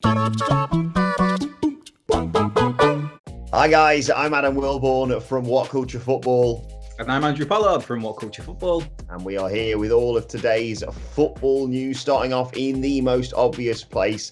Hi guys, I'm Adam Wilborn from WhatCulture Football. And I'm Andrew Pollard from WhatCulture Football. And we are here with all of today's football news, starting off in the most obvious place.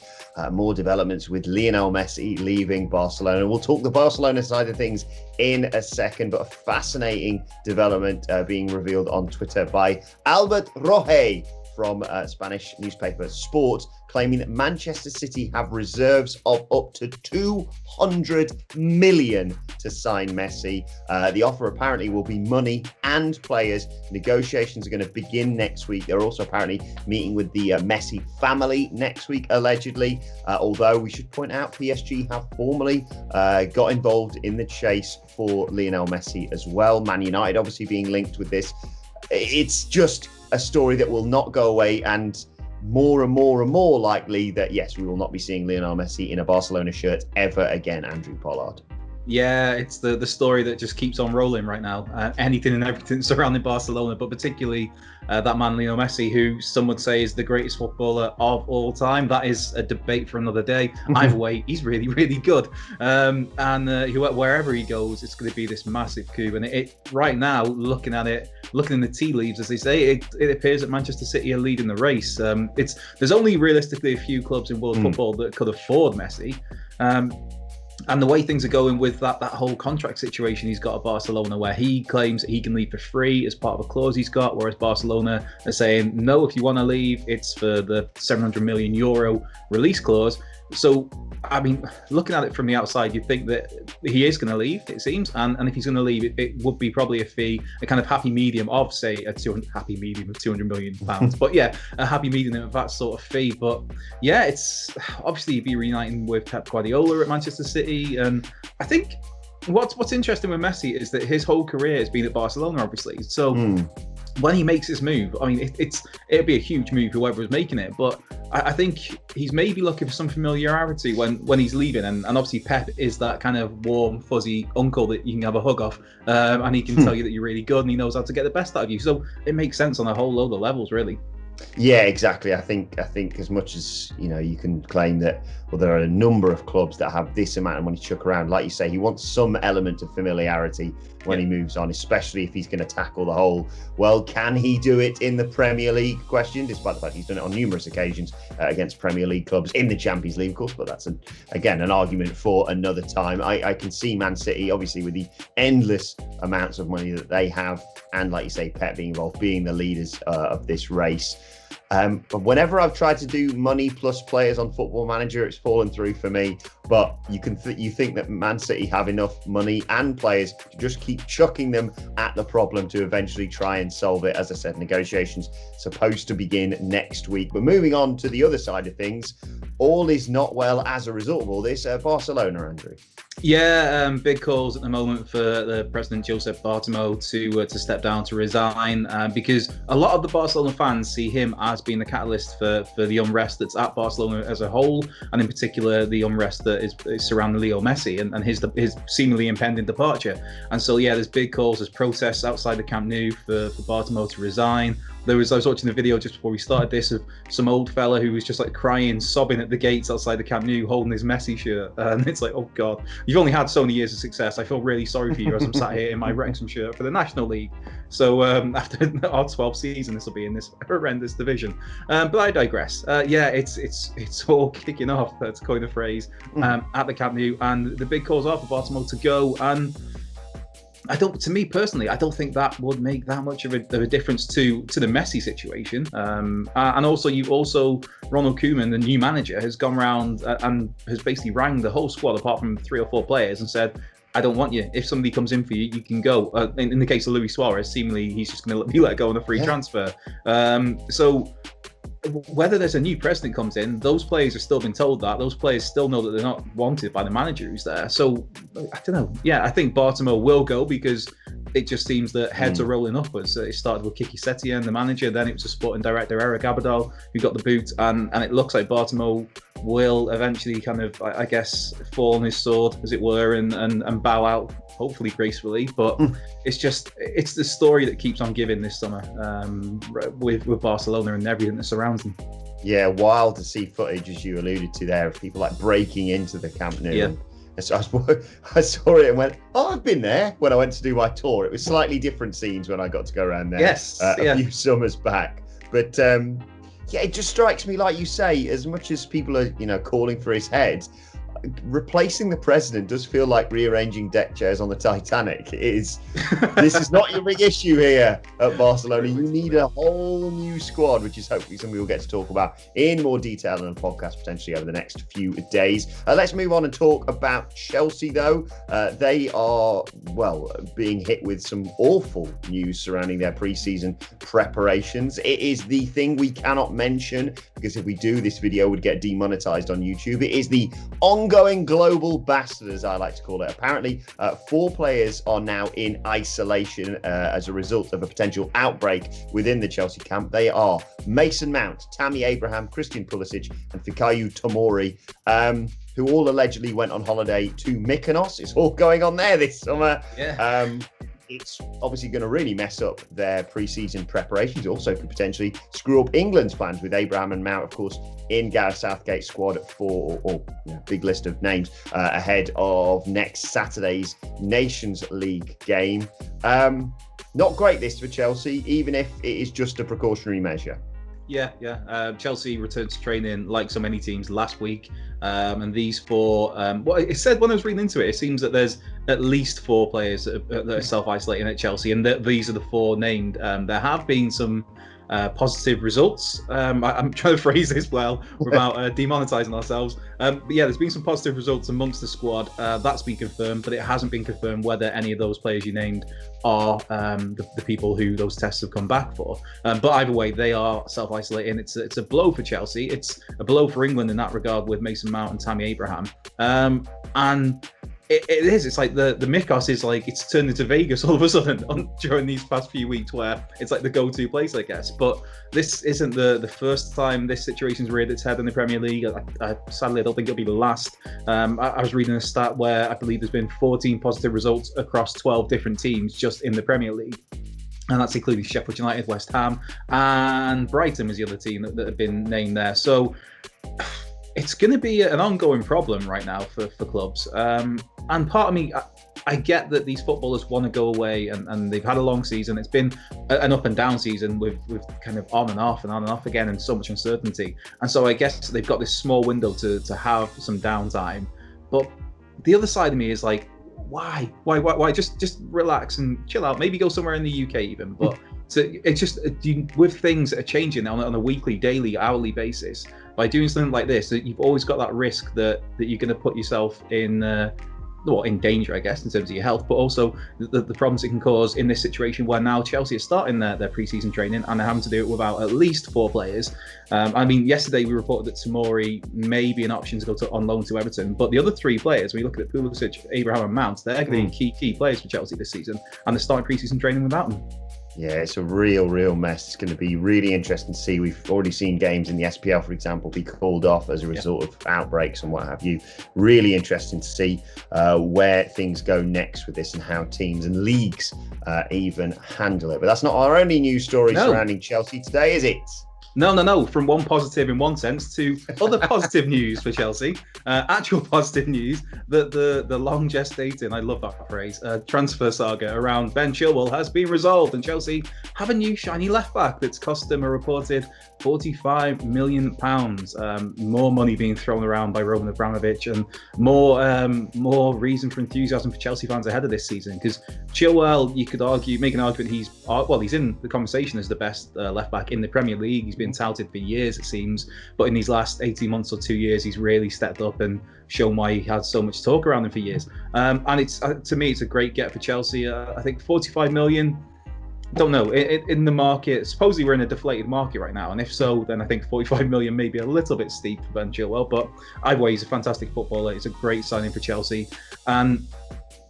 More developments with Lionel Messi leaving Barcelona. We'll talk the Barcelona side of things in a second, but a fascinating development being revealed on Twitter by Albert Roje from Spanish newspaper Sport, claiming that Manchester City have reserves of up to 200 million to sign Messi. The offer apparently will be money and players. Negotiations are going to begin next week. They're also apparently meeting with the Messi family next week, allegedly. Although we should point out PSG have formally got involved in the chase for Lionel Messi as well. Man United obviously being linked with this. It's just a story that will not go away, and more and more likely that, yes, we will not be seeing Lionel Messi in a Barcelona shirt ever again, Andrew Pollard. Yeah, it's the story that just keeps on rolling right now. Anything and everything surrounding Barcelona, but particularly that man Lionel Messi, who some would say is the greatest footballer of all time. That is a debate for another day. Either way, he's really, really good. And wherever he goes, it's going to be this massive coup. And it right now, looking in the tea leaves, as they say, it appears that Manchester City are leading the race. There's only realistically a few clubs in world football that could afford Messi. And the way things are going with that whole contract situation he's got at Barcelona, where he claims that he can leave for free as part of a clause he's got, whereas Barcelona are saying, no, if you want to leave, it's for the 700 million euro release clause. So, I mean, looking at it from the outside, you'd think that he is going to leave, it seems. And if he's going to leave, it would be probably a fee, a kind of happy medium of, say, a 200 million pounds. But yeah, a happy medium of that sort of fee. But yeah, it's obviously you'd be reuniting with Pep Guardiola at Manchester City. And I think what's interesting with Messi is that his whole career has been at Barcelona, obviously. So when he makes this move, I mean, it'd be a huge move, whoever was making it. But I think he's maybe looking for some familiarity when he's leaving. And obviously Pep is that kind of warm, fuzzy uncle that you can have a hug off. And he can tell you that you're really good and he knows how to get the best out of you. So it makes sense on a whole load of levels, really. Yeah, exactly. I think as much as, you can claim that, well, there are a number of clubs that have this amount of money to chuck around. Like you say, he wants some element of familiarity when he moves on, especially if he's going to tackle the whole, well, can he do it in the Premier League question, despite the fact he's done it on numerous occasions against Premier League clubs in the Champions League, of course, but that's, again, an argument for another time. I can see Man City, obviously, with the endless amounts of money that they have, and like you say, Pep being involved, being the leaders of this race. But whenever I've tried to do money plus players on Football Manager, it's fallen through for me. But you think that Man City have enough money and players to just keep chucking them at the problem to eventually try and solve it. As I said, negotiations supposed to begin next week. But moving on to the other side of things, all is not well as a result of all this. Barcelona, Andrew. Yeah, big calls at the moment for the president Josep Bartomeu to step down, to resign, because a lot of the Barcelona fans see him as being the catalyst for the unrest that's at Barcelona as a whole, and in particular the unrest that is surrounding Leo Messi and his seemingly impending departure. And so yeah, there's big calls, there's protests outside the Camp Nou for Bartomeu to resign. I was watching the video just before we started this of some old fella who was just like crying, sobbing at the gates outside the Camp Nou, holding his Messi shirt. And it's like, oh God, you've only had so many years of success. I feel really sorry for you as I'm sat here in my Wrexham shirt for the National League. So after our 12th season, this will be in this horrendous division. But I digress. Yeah, it's all kicking off, to coin a phrase, at the Camp Nou. And the big calls are for Bartomeu to go. And to me personally, I don't think that would make that much of a difference to the Messi situation. And also, Ronald Koeman, the new manager, has gone around and has basically rang the whole squad, apart from 3 or 4 players, and said, I don't want you. If somebody comes in for you, you can go. In the case of Luis Suarez, seemingly he's just going to be let go on a free transfer. So whether there's a new president comes in, those players have still been told that. Those players still know that they're not wanted by the manager who's there. So, I don't know. Yeah, I think Bartomeu will go because it just seems that heads are rolling upwards. It started with Kiki Setien, the manager, then it was a sporting director, Eric Abidal, who got the boot, and it looks like Bartomeu will eventually kind of, I guess, fall on his sword, as it were, and bow out, hopefully gracefully. But it's the story that keeps on giving this summer with Barcelona and everything that surrounds them. Yeah, wild to see footage, as you alluded to there, of people like breaking into the Camp Nou. Yeah. So I saw it and went, oh, I've been there when I went to do my tour. It was slightly different scenes when I got to go around there a few summers back. But yeah, it just strikes me, like you say, as much as people are, calling for his head, replacing the president does feel like rearranging deck chairs on the Titanic. This is not your big issue here at Barcelona. You need a whole new squad, which is hopefully something we'll get to talk about in more detail in a podcast potentially over the next few days. Let's move on and talk about Chelsea, though. They are, being hit with some awful news surrounding their pre-season preparations. It is the thing we cannot mention, because if we do, this video would get demonetized on YouTube. It is the ongoing global bastard, as I like to call it. Apparently, 4 players are now in isolation as a result of a potential outbreak within the Chelsea camp. They are Mason Mount, Tammy Abraham, Christian Pulisic, and Fikayo Tomori, who all allegedly went on holiday to Mykonos. It's all going on there this summer. Yeah. It's obviously going to really mess up their pre-season preparations. It also could potentially screw up England's plans, with Abraham and Mount, of course, in Gareth Southgate's squad for big list of names ahead of next Saturday's Nations League game. Not great this for Chelsea, even if it is just a precautionary measure. Yeah. Chelsea returned to training like so many teams last week. And these 4, it said when I was reading into it, it seems that there's at least 4 players that are self-isolating at Chelsea, and these are the 4 named. There have been some positive results. I'm trying to phrase this well without demonetizing ourselves. But yeah, there's been some positive results amongst the squad. That's been confirmed, but it hasn't been confirmed whether any of those players you named are the people who those tests have come back for. But either way, they are self-isolating. It's a blow for Chelsea. It's a blow for England in that regard, with Mason Mount and Tammy Abraham. And it is. It's like the Mykonos is like, it's turned into Vegas all of a sudden during these past few weeks, where it's like the go-to place, I guess. But this isn't the first time this situation's reared its head in the Premier League. Sadly, I don't think it'll be the last. I was reading a stat where I believe there's been 14 positive results across 12 different teams just in the Premier League. And that's including Sheffield United, West Ham, and Brighton is the other team that have been named there. So it's going to be an ongoing problem right now for clubs. And part of me, I get that these footballers want to go away, and they've had a long season. It's been an up and down season with kind of on and off again, and so much uncertainty. And so I guess they've got this small window to have some downtime. But the other side of me is like, why? Just relax and chill out. Maybe go somewhere in the UK even. But it's just with things that are changing on a weekly, daily, hourly basis. By doing something like this, you've always got that risk that you're going to put yourself in danger, I guess, in terms of your health, but also the problems it can cause in this situation where now Chelsea are starting their pre-season training and they're having to do it without at least 4 players. Yesterday we reported that Tomori may be an option to go on loan to Everton, but the other 3 players, when you look at Pulisic, Abraham and Mount, they're going to be key players for Chelsea this season, and they're starting pre-season training without them. Yeah, it's a real mess. It's going to be really interesting to see. We've already seen games in the SPL, for example, be called off as a result of outbreaks and what have you. Really interesting to see where things go next with this, and how teams and leagues even handle it. But that's not our only news story surrounding Chelsea today, is it? No. From one positive in one sense to other positive news for Chelsea. Actual positive news that the long gestated, I love that phrase, transfer saga around Ben Chilwell has been resolved, and Chelsea have a new shiny left back that's cost them a reported £45 million. More money being thrown around by Roman Abramovich, and more reason for enthusiasm for Chelsea fans ahead of this season. Because Chilwell, you could make an argument he's in the conversation as the best left back in the Premier League. He's been touted for years, it seems, but in these last 18 months or 2 years, he's really stepped up and shown why he had so much talk around him for years. And it's to me, it's a great get for Chelsea. I think 45 million. Don't know. In the market, supposedly we're in a deflated market right now, and if so, then I think 45 million may be a little bit steep for Ben Chilwell. But either way, he's a fantastic footballer. It's a great signing for Chelsea, and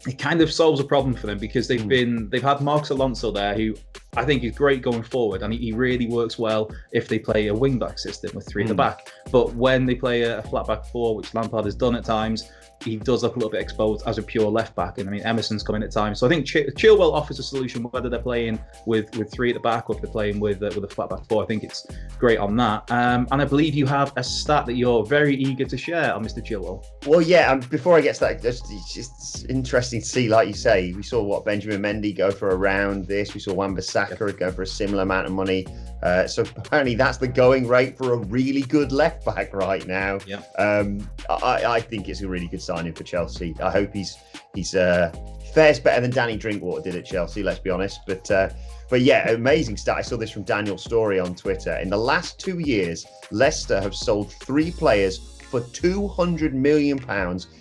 it kind of solves a problem for them, because they've had Marcos Alonso there, who I think he's great going forward, and he really works well if they play a wing-back system with three at the back. But when they play a flat-back four, which Lampard has done at times, he does look a little bit exposed as a pure left-back. And I mean, Emerson's coming at times. So I think Chilwell offers a solution, whether they're playing with three at the back or if they're playing with a flat-back four. I think it's great on that. And I believe you have a stat that you're very eager to share on Mr. Chilwell. Well, yeah, and before I get to that, it's just interesting to see, like you say, we saw Benjamin Mendy go for around this. We saw Wan-Bissaka go for a similar amount of money. So apparently that's the going rate for a really good left back right now. Yeah. I think it's a really good signing for Chelsea. I hope he's fares better than Danny Drinkwater did at Chelsea, let's be honest. But yeah, amazing stat. I saw this from Daniel Story on Twitter. In the last 2 years, Leicester have sold 3 players for £200 million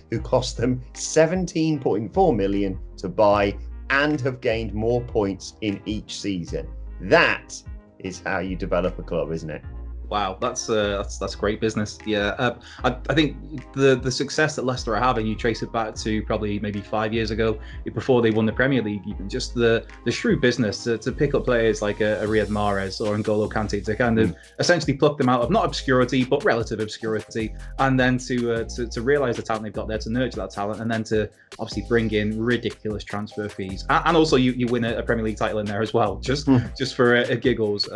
who cost them £17.4 million to buy and have gained more points in each season. That is how you develop a club, isn't it? Wow, that's great business. Yeah, I think the success that Leicester are having, you trace it back to probably maybe 5 years ago, before they won the Premier League. Even just the shrewd business to pick up players like a Riyad Mahrez or N'Golo Kante to kind of essentially pluck them out of not obscurity but relative obscurity, and then to realise the talent they've got there, to nurture that talent, and then to obviously bring in ridiculous transfer fees, and also you win a Premier League title in there as well, just for giggles.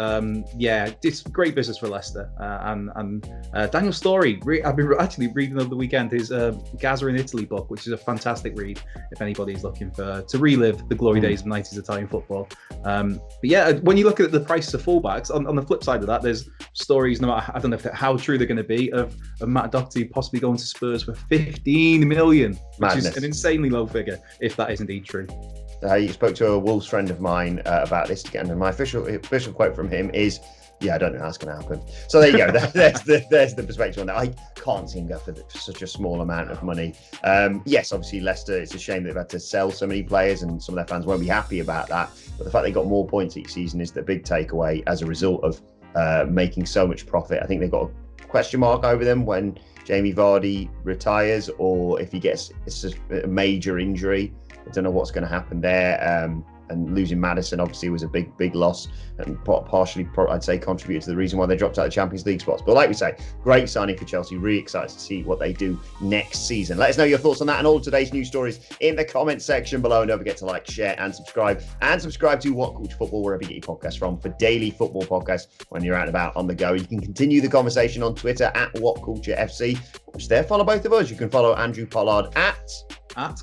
Yeah, it's great business for Leicester. And Daniel Story, I've been actually reading over the weekend his Gaza in Italy book, which is a fantastic read if anybody's looking to relive the glory days of 90s Italian football. But yeah, when you look at the prices of fullbacks, on the flip side of that, there's stories, no matter, I don't know how true they're going to be, of Matt Doherty possibly going to Spurs for 15 million, which is an insanely low figure, if that is indeed true. You spoke to a Wolves friend of mine about this again, and my official quote from him is, yeah, I don't think that's going to happen. So there you go. There's the perspective on that. I can't see him go for such a small amount of money. Yes, obviously Leicester, it's a shame they've had to sell so many players, and some of their fans won't be happy about that. But the fact they got more points each season is the big takeaway as a result of making so much profit. I think they've got a question mark over them when Jamie Vardy retires, or if he gets a major injury. I don't know what's going to happen there. And losing Maddison obviously was a big loss, and partially, I'd say, contributed to the reason why they dropped out of the Champions League spots. But like we say, great signing for Chelsea. Really excited to see what they do next season. Let us know your thoughts on that and all of today's news stories in the comment section below. And don't forget to like, share, and subscribe. And subscribe to What Culture Football wherever you get your podcasts from for daily football podcasts when you're out and about on the go. You can continue the conversation on Twitter at WhatCultureFC. Watch there, follow both of us. You can follow Andrew Pollard at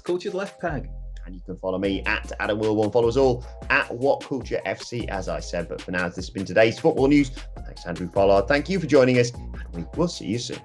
Cultured Left Peg. And you can follow me at Adam Wilborn. Follow us all at WhatCultureFC, as I said. But for now, this has been today's football news. Thanks, Andrew Pollard. Thank you for joining us, and we will see you soon.